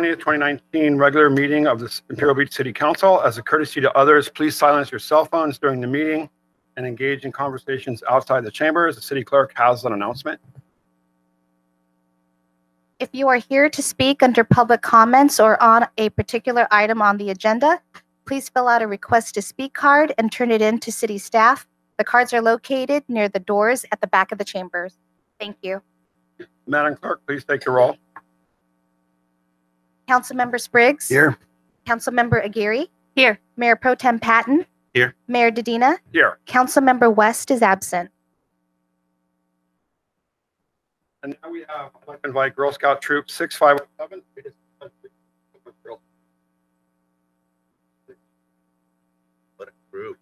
20th, 2019 regular meeting of the Imperial Beach City Council. As a courtesy to others, please silence your cell phones during the meeting and engage in conversations outside the chambers. The city clerk has an announcement. If you are here to speak under public comments or on a particular item on the agenda, please fill out a request to speak card and turn it in to city staff. The cards are located near the doors at the back of the chambers. Thank you. Madam Clerk, please take the roll. Councilmember Spriggs. Here. Councilmember Aguirre. Here. Mayor Pro Tem Patton. Here. Mayor Dedina. Here. Councilmember West is absent. And now we have, I'd like to invite Girl Scout Troop 6507. What a group.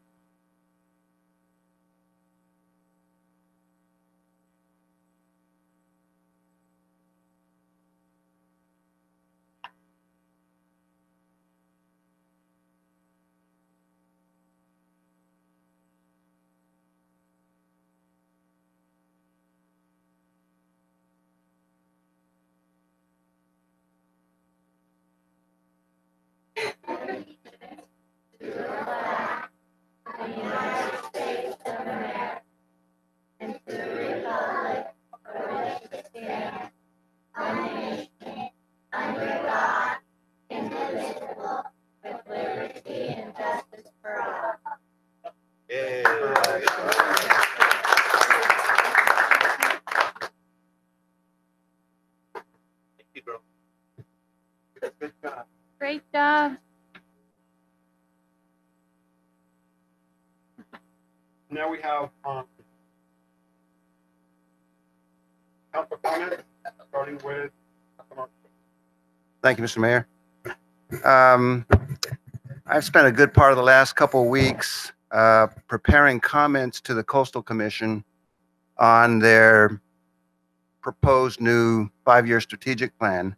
Great job. Now we have council comments, starting with. Thank you, Mr. Mayor. I've spent a good part of the last couple of weeks preparing comments to the Coastal Commission on their proposed new 5-year strategic plan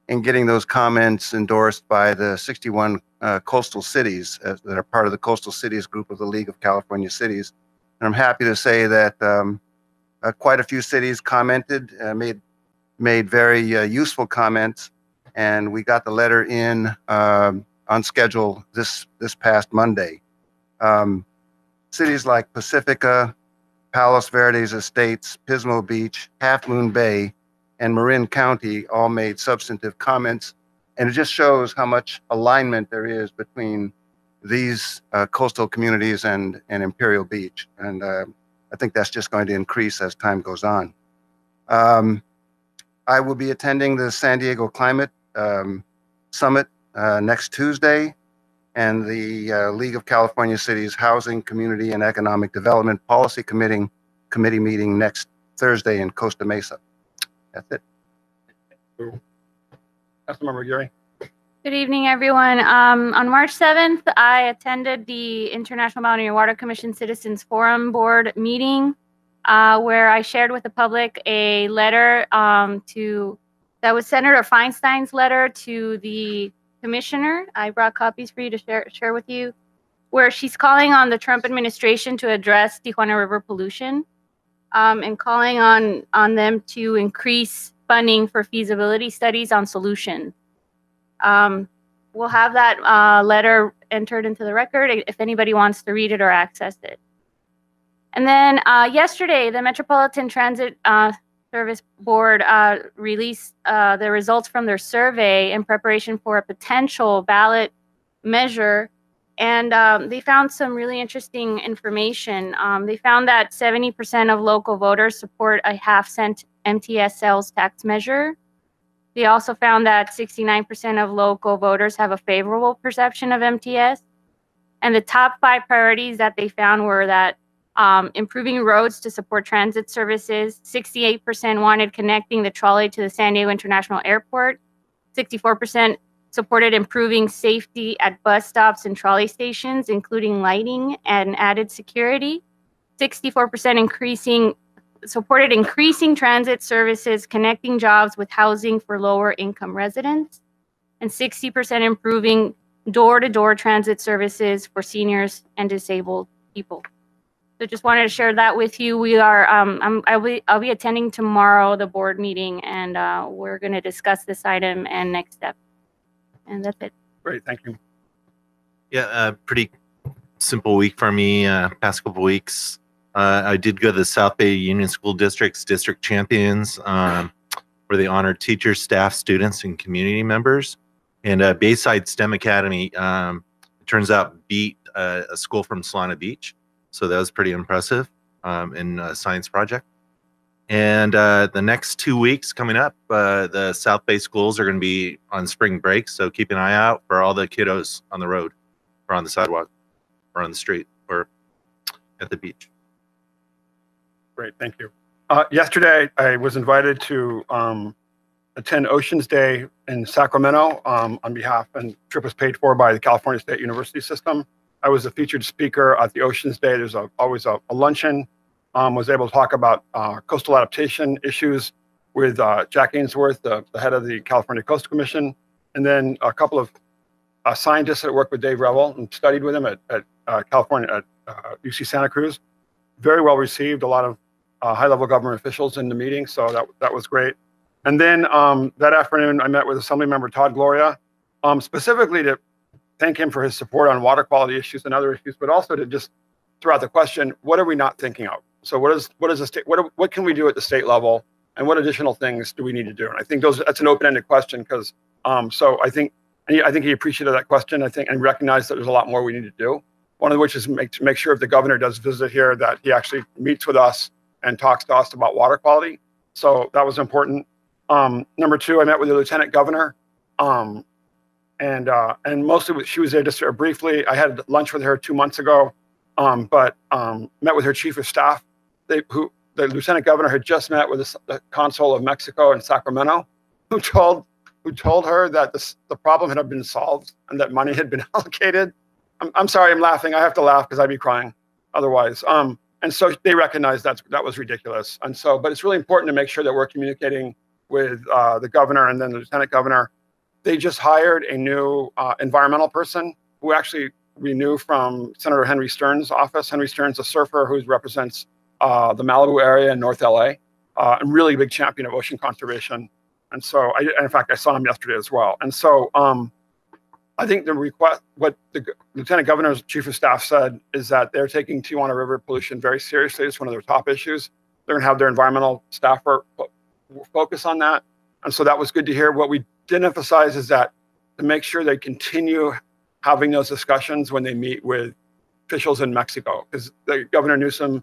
and getting those comments endorsed by the 61 coastal cities that are part of the Coastal Cities group of the League of California Cities. And I'm happy to say that quite a few cities commented, made very useful comments, and we got the letter in on schedule this past Monday. Cities like Pacifica, Palos Verdes Estates, Pismo Beach, Half Moon Bay, and Marin County all made substantive comments, and it just shows how much alignment there is between these coastal communities and Imperial Beach, and I think that's just going to increase as time goes on. I will be attending the San Diego Climate Summit next Tuesday, and the League of California Cities Housing, Community, and Economic Development Policy Committee meeting next Thursday in Costa Mesa. That's it. Councilmember Aguirre. Good evening, everyone. On March 7th, I attended the International Boundary and Water Commission Citizens Forum Board meeting, where I shared with the public a letter that was Senator Feinstein's letter to the commissioner. I brought copies for you to share with you, where she's calling on the Trump administration to address Tijuana River pollution, and calling on them to increase funding for feasibility studies on solutions. We'll have that letter entered into the record if anybody wants to read it or access it. And then yesterday, the Metropolitan Transit Service Board released the results from their survey in preparation for a potential ballot measure. And they found some really interesting information. They found that 70% of local voters support a half-cent MTS sales tax measure. They also found that 69% of local voters have a favorable perception of MTS. And the top 5 priorities that they found were that improving roads to support transit services, 68% wanted connecting the trolley to the San Diego International Airport, 64% supported improving safety at bus stops and trolley stations, including lighting and added security, 64% supported increasing transit services, connecting jobs with housing for lower income residents, and 60% improving door-to-door transit services for seniors and disabled people. So just wanted to share that with you. We are, I'll be attending tomorrow the board meeting, and we're going to discuss this item and next step. And that's it. Great, thank you. Yeah, pretty simple week for me. Past couple weeks, I did go to the South Bay Union School District's district champions, where they honored teachers, staff, students, and community members. And Bayside STEM Academy, it turns out, beat a school from Solana Beach, so that was pretty impressive in a science project. And the next 2 weeks coming up, the South Bay schools are going to be on spring break, so keep an eye out for all the kiddos on the road or on the sidewalk or on the street or at the beach. Great, thank you. Yesterday, I was invited to attend Oceans Day in Sacramento on behalf, and the trip was paid for by the California State University System. I was a featured speaker at the Oceans Day. There's always a luncheon. Was able to talk about coastal adaptation issues with Jack Ainsworth, the head of the California Coastal Commission, and then a couple of scientists that worked with Dave Revel and studied with him at California at UC Santa Cruz. Very well received. A lot of high-level government officials in the meeting, so that was great. And then that afternoon, I met with Assemblymember Todd Gloria, specifically to thank him for his support on water quality issues and other issues, but also to just throw out the question: what are we not thinking of? So what is the state? What can we do at the state level, and what additional things do we need to do? And I think that's an open-ended question, because so I think he appreciated that question. I think and recognized that there's a lot more we need to do. One of which is to make sure if the governor does visit here that he actually meets with us and talks to us about water quality. So that was important. Number two, I met with the lieutenant governor, and mostly she was there just briefly. I had lunch with her 2 months ago, but met with her chief of staff. The lieutenant governor had just met with the consul of Mexico in Sacramento, who told her that the problem had been solved and that money had been allocated. I'm sorry, I'm laughing. I have to laugh because I'd be crying otherwise. And so they recognized that was ridiculous. And so, but it's really important to make sure that we're communicating with the governor and then the lieutenant governor. They just hired a new environmental person who actually we knew from Senator Henry Stern's office. Henry Stern's a surfer who represents the Malibu area in North LA, a really big champion of ocean conservation. And so, in fact, I saw him yesterday as well. And so, I think what the lieutenant governor's chief of staff said is that they're taking Tijuana River pollution very seriously. It's one of their top issues. They're going to have their environmental staff focus on that. And so that was good to hear. What we did emphasize is that to make sure they continue having those discussions when they meet with officials in Mexico, because Governor Newsom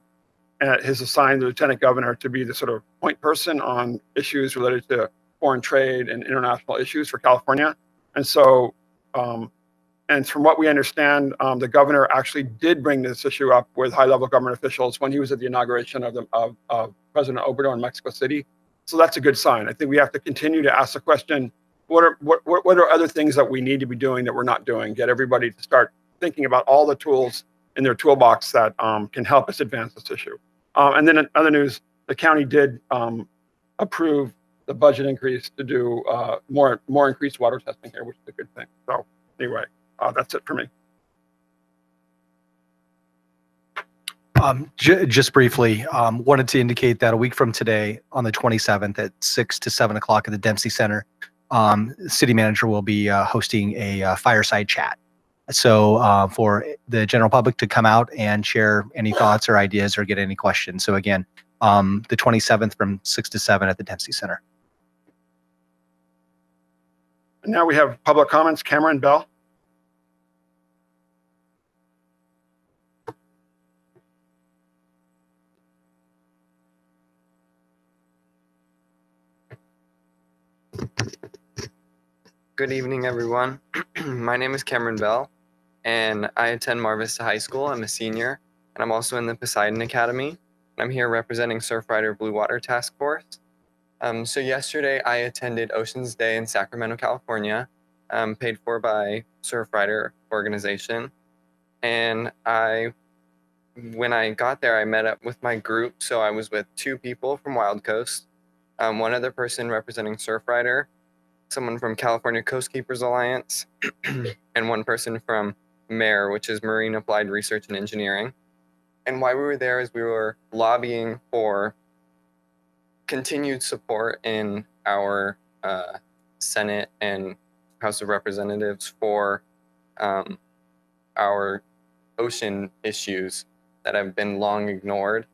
has assigned the lieutenant governor to be the sort of point person on issues related to foreign trade and international issues for California. And so, and from what we understand, the governor actually did bring this issue up with high-level government officials when he was at the inauguration of President Obrador in Mexico City. So that's a good sign. I think we have to continue to ask the question: what are other things that we need to be doing that we're not doing? Get everybody to start thinking about all the tools in their toolbox that can help us advance this issue. And then in other news, the county did approve the budget increase to do more increased water testing here, which is a good thing. So anyway, that's it for me. Just briefly, wanted to indicate that a week from today, on the 27th at 6 to 7 o'clock at the Dempsey Center, city manager will be hosting a fireside chat. So for the general public to come out and share any thoughts or ideas or get any questions. So again, the 27th from 6 to 7 at the Dempsey Center. And now we have public comments. Cameron Bell. Good evening, everyone. My name is Cameron Bell, and I attend Mar Vista High School. I'm a senior, and I'm also in the Poseidon Academy. I'm here representing Surfrider Blue Water Task Force. So yesterday, I attended Oceans Day in Sacramento, California, paid for by Surfrider organization. And when I got there, I met up with my group. So I was with 2 people from Wild Coast, one other person representing Surfrider, someone from California Coastkeepers Alliance, and one person from MARE, which is Marine Applied Research and Engineering. And why we were there is we were lobbying for continued support in our Senate and House of Representatives for our ocean issues that have been long ignored.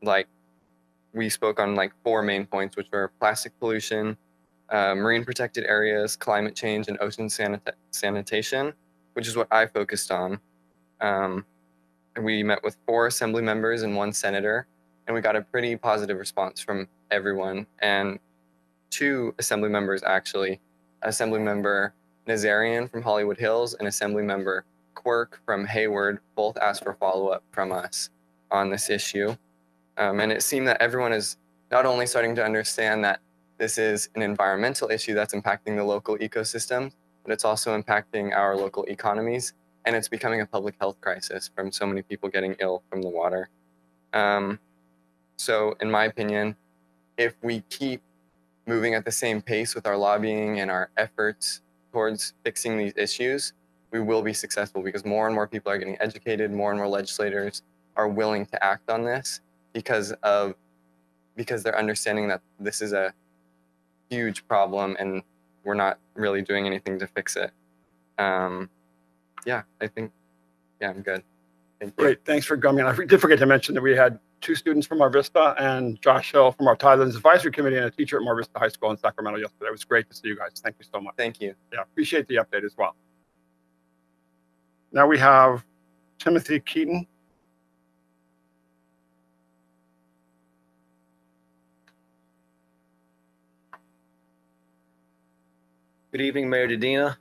Like we spoke on like 4 main points, which were plastic pollution, marine protected areas, climate change, and ocean sanitation, which is what I focused on. We met with 4 assembly members and 1 senator, and we got a pretty positive response from everyone. And 2 assembly members, actually, Assemblymember Nazarian from Hollywood Hills and Assemblymember Quirk from Hayward, both asked for follow-up from us on this issue. And it seemed that everyone is not only starting to understand that this is an environmental issue that's impacting the local ecosystem, but it's also impacting our local economies, and it's becoming a public health crisis from so many people getting ill from the water. So in my opinion, if we keep moving at the same pace with our lobbying and our efforts towards fixing these issues, we will be successful because more and more people are getting educated, more and more legislators are willing to act on this because they're understanding that this is a huge problem and we're not really doing anything to fix it. Yeah, I think, yeah, I'm good. Thank you. Great, thanks for coming. I did forget to mention that we had 2 students from Mar Vista and Josh Hill from our Thailand's Advisory Committee and a teacher at Mar Vista High School in Sacramento yesterday. It was great to see you guys. Thank you so much. Thank you. Yeah, appreciate the update as well. Now we have Timothy Keaton. Good evening, Mayor Dedina,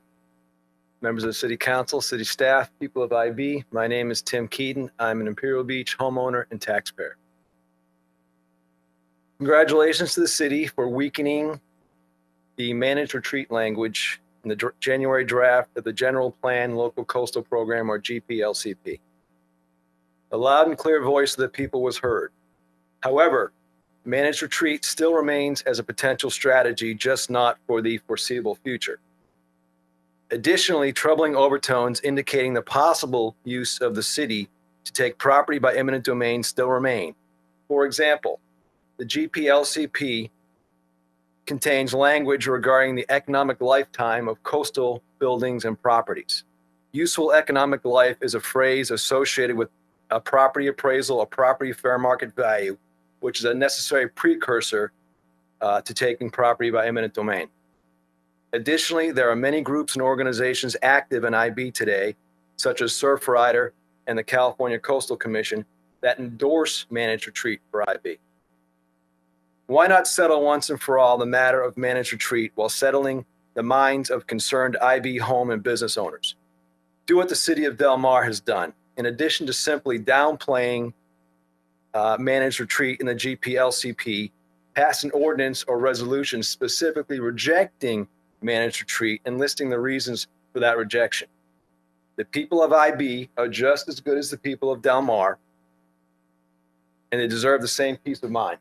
members of the City Council, City staff, people of IB. My name is Tim Keaton. I'm an Imperial Beach homeowner and taxpayer. Congratulations to the city for weakening the managed retreat language in the January draft of the General Plan Local Coastal Program, or GPLCP. The loud and clear voice of the people was heard. However, managed retreat still remains as a potential strategy, just not for the foreseeable future. Additionally, troubling overtones indicating the possible use of the city to take property by eminent domain still remain. For example, the GPLCP contains language regarding the economic lifetime of coastal buildings and properties. Useful economic life is a phrase associated with a property appraisal, a property fair market value, which is a necessary precursor to taking property by eminent domain. Additionally, there are many groups and organizations active in IB today, such as Surfrider and the California Coastal Commission, that endorse managed retreat for IB. Why not settle once and for all the matter of managed retreat while settling the minds of concerned IB home and business owners? Do what the city of Del Mar has done. In addition to simply downplaying managed retreat in the GPLCP, pass an ordinance or resolution specifically rejecting managed retreat and listing the reasons for that rejection. The people of IB are just as good as the people of Del Mar, and they deserve the same peace of mind.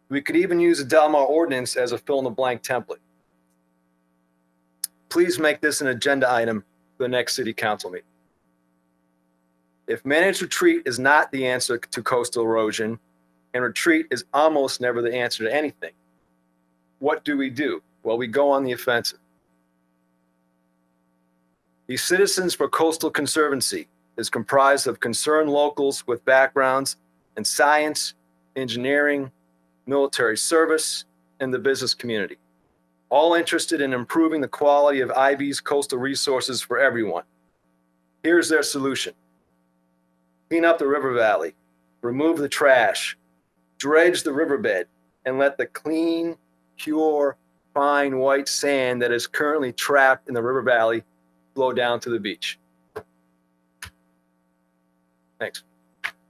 We could even use the Del Mar ordinance as a fill-in-the-blank template. Please make this an agenda item for the next city council meeting. If managed retreat is not the answer to coastal erosion, and retreat is almost never the answer to anything, what do? Well, we go on the offensive. The Citizens for Coastal Conservancy is comprised of concerned locals with backgrounds in science, engineering, military service, and the business community, all interested in improving the quality of IB's coastal resources for everyone. Here's their solution. Clean up the river valley, remove the trash, dredge the riverbed, and let the clean, pure, fine white sand that is currently trapped in the river valley flow down to the beach. Thanks.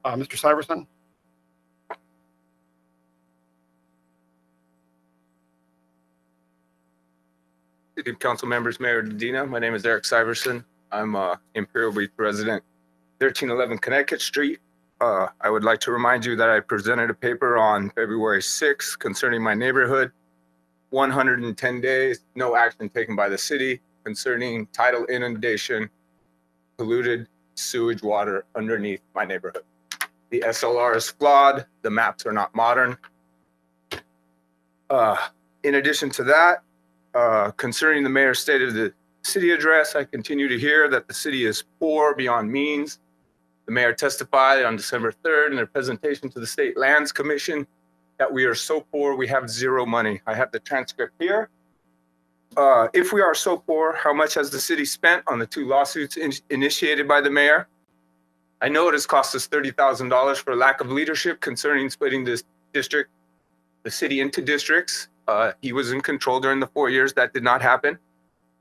Mr. Syverson? City Council members, Mayor Dedina, my name is Eric Syverson. I'm a Imperial Beach resident, 1311 Connecticut Street. I would like to remind you that I presented a paper on February 6th concerning my neighborhood. 110 days, no action taken by the city concerning tidal inundation, polluted sewage water underneath my neighborhood. The SLR is flawed. The maps are not modern. In addition to that, Concerning the mayor's State of the City address, I continue to hear that the city is poor beyond means. The mayor testified on December 3rd in a presentation to the State Lands Commission that we are so poor, we have zero money. I have the transcript here. If we are so poor, how much has the city spent on the 2 lawsuits initiated by the mayor? I know it has cost us $30,000 for lack of leadership concerning splitting this district, the city into districts. He was in control during the 4 years. That did not happen.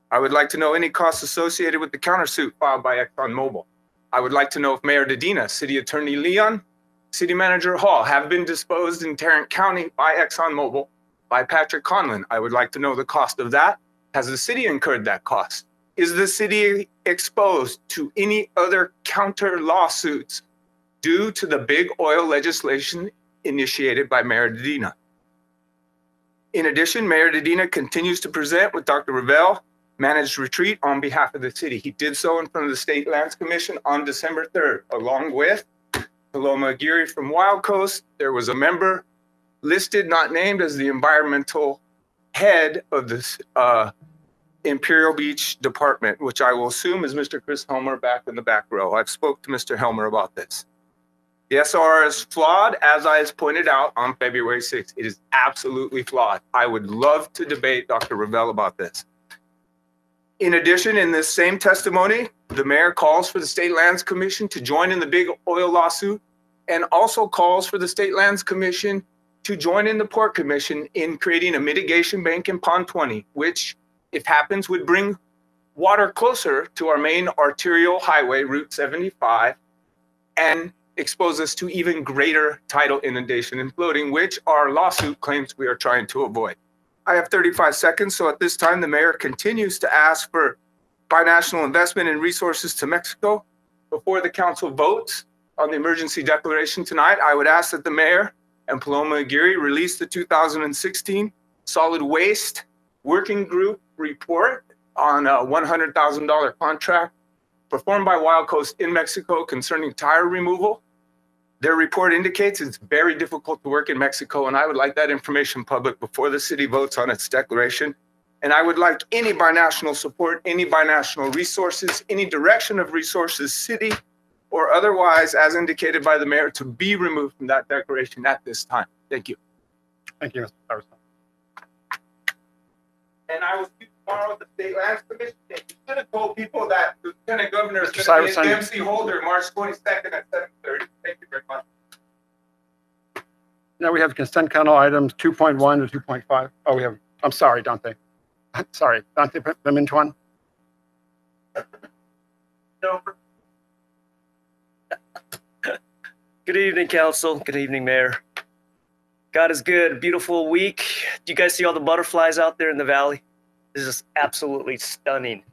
I would like to know any costs associated with the countersuit filed by ExxonMobil. I would like to know if Mayor Dedina, City Attorney Leon, City Manager Hall have been disposed in Tarrant County by ExxonMobil by Patrick Conlon. I would like to know the cost of that. Has the city incurred that cost? Is the city exposed to any other counter lawsuits due to the big oil legislation initiated by Mayor Dedina? In addition, Mayor Dedina continues to present with Dr. Ravel managed retreat on behalf of the city. He did so in front of the State Lands Commission on December 3rd, along with Paloma Aguirre from Wild Coast. There was a member listed, not named, as the environmental head of this Imperial Beach Department, which I will assume is Mr. Chris Helmer back in the back row. I've spoke to Mr. Helmer about this. The SR is flawed, as I has pointed out on February 6th. It is absolutely flawed. I would love to debate Dr. Ravel about this. In addition, in this same testimony, the mayor calls for the State Lands Commission to join in the big oil lawsuit and also calls for the State Lands Commission to join in the Port Commission in creating a mitigation bank in Pond 20, which, if happens, would bring water closer to our main arterial highway, Route 75, and expose us to even greater tidal inundation and flooding, which our lawsuit claims we are trying to avoid. I have 35 seconds, so at this time, the mayor continues to ask for binational investment and resources to Mexico. Before the council votes on the emergency declaration tonight, I would ask that the mayor and Paloma Aguirre release the 2016 solid waste working group report on a $100,000 contract performed by Wild Coast in Mexico concerning tire removal. Their report indicates it's very difficult to work in Mexico, and I would like that information public before the city votes on its declaration. And I would like any binational support, any binational resources, any direction of resources, city or otherwise, as indicated by the mayor, to be removed from that declaration at this time. Thank you. Thank you, Mr. Iverson. And I will see you tomorrow at the State Lands Commission. You should have told people that the Lieutenant Governor is going to be at MC Holder March 22nd at 7:30. Thank you very much. Now we have consent calendar items 2.1 to 2.5. Oh, we have, I'm sorry, Dante. Sorry, Dante Pimentuan. No. Good evening, council. Good evening, mayor. God is good. Beautiful week. Do you guys see all the butterflies out there in the valley? This is absolutely stunning.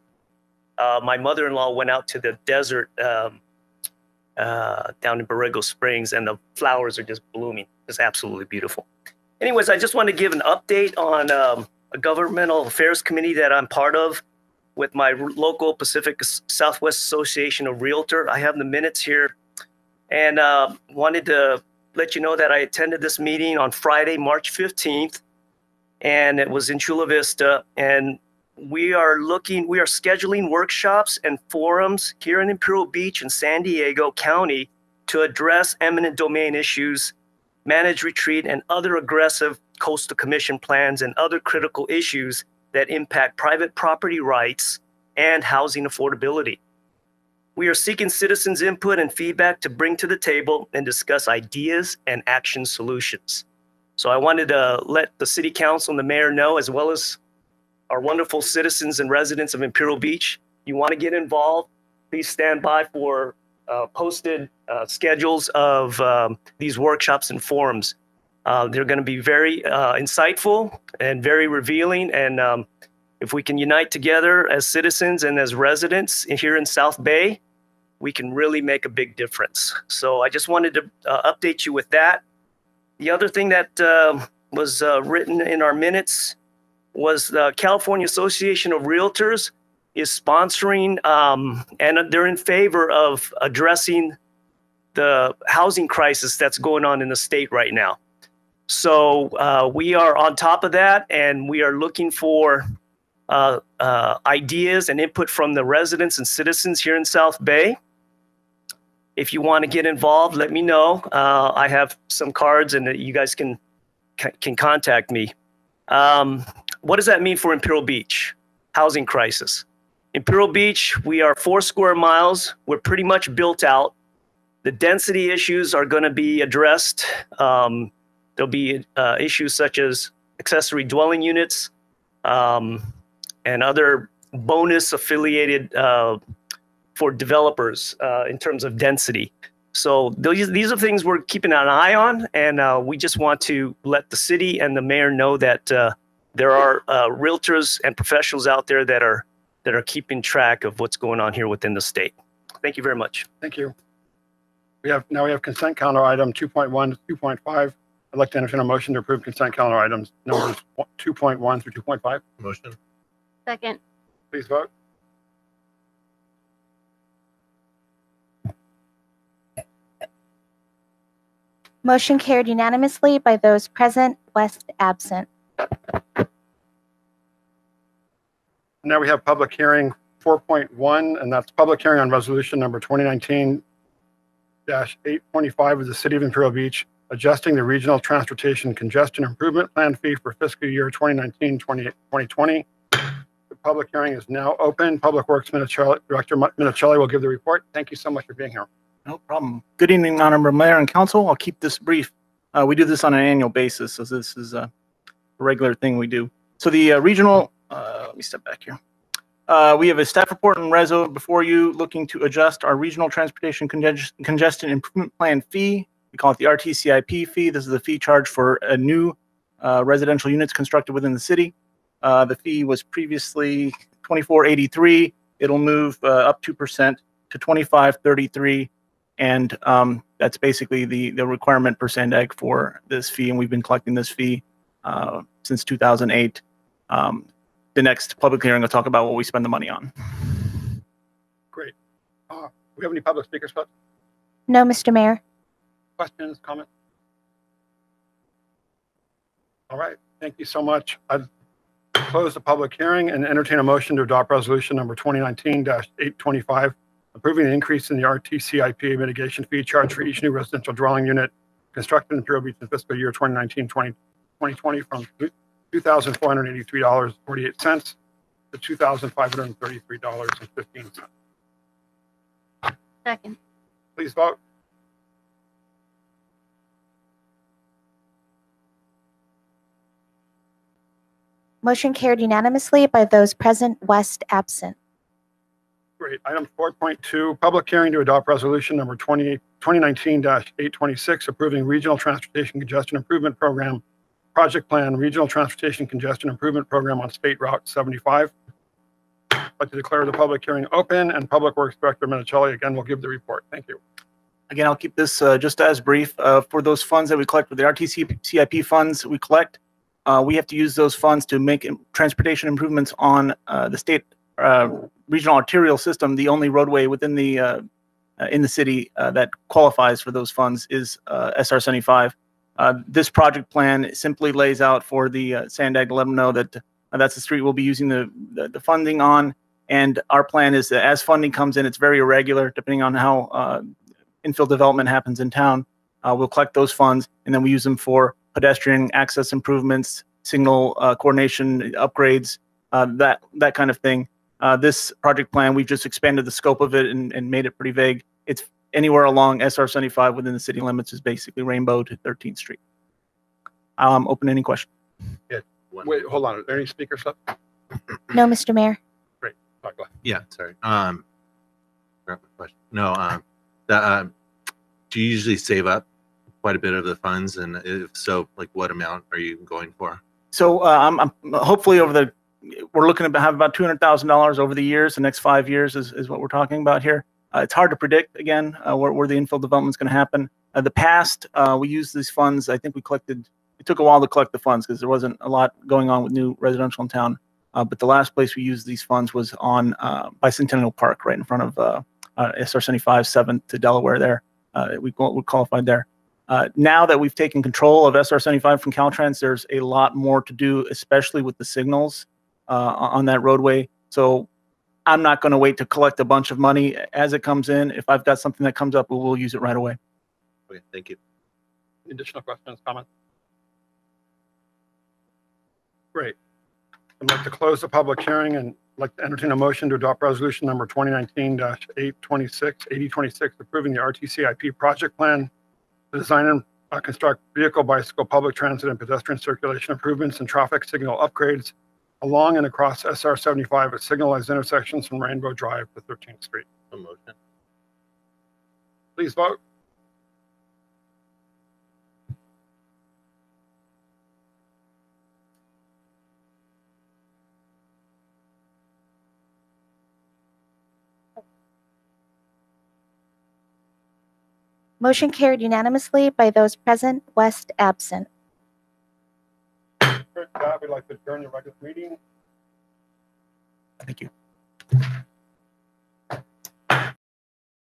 My mother-in-law went out to the desert down in Borrego Springs, and the flowers are just blooming. It's absolutely beautiful. Anyways, I just want to give an update on a governmental affairs committee that I'm part of with my local Pacific Southwest Association of Realtor. I have the minutes here, and wanted to let you know that I attended this meeting on Friday, March 15th, and it was in Chula Vista. And we are scheduling workshops and forums here in Imperial Beach and San Diego County to address eminent domain issues, managed retreat, and other aggressive coastal commission plans and other critical issues that impact private property rights and housing affordability. We are seeking citizens' input and feedback to bring to the table and discuss ideas and action solutions. So I wanted to let the city council and the mayor know, as well as our wonderful citizens and residents of Imperial Beach. You want to get involved, please stand by for posted schedules of these workshops and forums. They're going to be very insightful and very revealing. And if we can unite together as citizens and as residents here in South Bay, we can really make a big difference. So I just wanted to update you with that. The other thing that was written in our minutes was the California Association of Realtors is sponsoring and they're in favor of addressing the housing crisis that's going on in the state right now. So we are on top of that, and we are looking for ideas and input from the residents and citizens here in South Bay. If you want to get involved, let me know. I have some cards, and you guys can contact me. What does that mean for Imperial Beach? Housing crisis. Imperial Beach, we are 4 square miles. We're pretty much built out. The density issues are going to be addressed. There'll be issues such as accessory dwelling units and other bonus affiliated for developers in terms of density. So these are things we're keeping an eye on, and we just want to let the city and the mayor know that there are realtors and professionals out there that are keeping track of what's going on here within the state. Thank you very much. Thank you. Now we have consent calendar item 2.1 to 2.5. I'd like to entertain a motion to approve consent calendar items numbers 2.1 through 2.5. Motion. Second. Please vote. Motion carried unanimously by those present, West absent. Now we have public hearing 4.1, and that's public hearing on resolution number 2019-825 of the City of Imperial Beach, adjusting the regional transportation congestion improvement plan fee for fiscal year 2019-2020. The public hearing is now open. Public Works Director Minicelli will give the report. Thank you so much for being here. No problem. Good evening, Honorable Mayor and Council. I'll keep this brief. We do this on an annual basis, so this is a regular thing we do. So the regional, let me step back here. We have a staff report and reso before you looking to adjust our regional transportation congestion improvement plan fee. We call it the RTCIP fee. This is the fee charged for a new residential units constructed within the city. The fee was previously $24.83. It'll move up 2% to $25.33. And that's basically the requirement per sand egg for this fee. And we've been collecting this fee since 2008. The next public hearing will talk about what we spend the money on. Great. Do we have any public speakers? No, Mr. Mayor. Questions, comments? All right. Thank you so much. I'd close the public hearing and entertain a motion to adopt resolution number 2019-825, approving the increase in the RTCIP mitigation fee charged for each new residential dwelling unit constructed in Imperial Beach in fiscal year 2019-2020 from $2,483.48 to $2,533.15. Second. Please vote. Motion carried unanimously by those present, West absent. Great. Item 4.2, public hearing to adopt resolution number 2019-826, approving regional transportation congestion improvement program, project plan, regional transportation congestion improvement program on State Route 75. I'd like to declare the public hearing open, and Public Works Director Minicelli again will give the report. Thank you. Again, I'll keep this just as brief. For those funds that we collect, for the RTCIP funds we collect, we have to use those funds to make transportation improvements on the state regional arterial system. The only roadway within the in the city that qualifies for those funds is SR 75. This project plan simply lays out for the Sandag to let them know that that's the street we'll be using the funding on. And our plan is that as funding comes in, it's very irregular depending on how infill development happens in town. We'll collect those funds and then we use them for pedestrian access improvements, signal coordination upgrades, that kind of thing. This project plan, we've just expanded the scope of it and made it pretty vague. It's anywhere along SR 75 within the city limits is basically Rainbow to 13th Street. Open any questions. Yeah. Wait, hold on. Are there any speakers left? No, Mr. Mayor. Great. All right, go ahead. Yeah, sorry. Question. No, do you usually save up quite a bit of the funds? And if so, like what amount are you going for? So I'm hopefully we're looking to have about $200,000 over the years. The next 5 years is what we're talking about here. It's hard to predict, again, where the infill development is going to happen. The past, we used these funds. I think it took a while to collect the funds because there wasn't a lot going on with new residential in town. But the last place we used these funds was on Bicentennial Park, right in front of SR 75, 7th to Delaware there. We qualified there. Now that we've taken control of SR 75 from Caltrans, there's a lot more to do, especially with the signals. on that roadway. So I'm not going to wait to collect a bunch of money as it comes in. If I've got something that comes up, we'll use it right away. Okay, thank you. Additional questions, comments? Great. I'd like to close the public hearing and like to entertain a motion to adopt resolution number 2019-8026, approving the RTCIP project plan to design and construct vehicle, bicycle, public transit, and pedestrian circulation improvements and traffic signal upgrades along and across SR 75 at signalized intersections from Rainbow Drive to 13th Street. A motion. Please vote. Motion carried unanimously by those present, West absent. With that, we'd like to adjourn the regular meeting. Thank you.